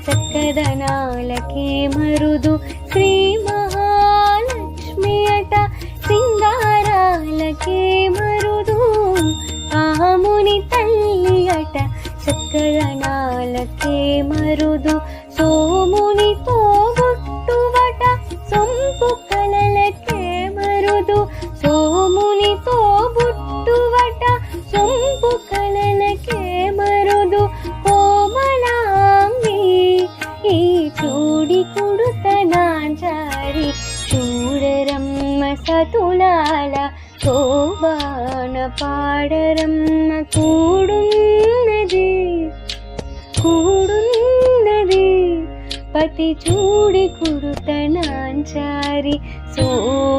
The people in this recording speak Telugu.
చక్కదనాలకే మరుదు శ్రీ మహాలక్ష్మి అట సింగారాలకే మరుదు కాముని తల్లి అట చక్కదనాలకే మరుదు సోమునితో బుట్టువట సొంపు కలలకే మరుదు సోమునితో బుట్టువట సొంపు కలలకే మరుదు కోమలాంగి ఈ చూడి కుడుతనాంచారి చూడరమ్మ సతులాల శోభాన పాడరమ్మ కూడున్నది పతి చూడి కుడుతనాంచారి సో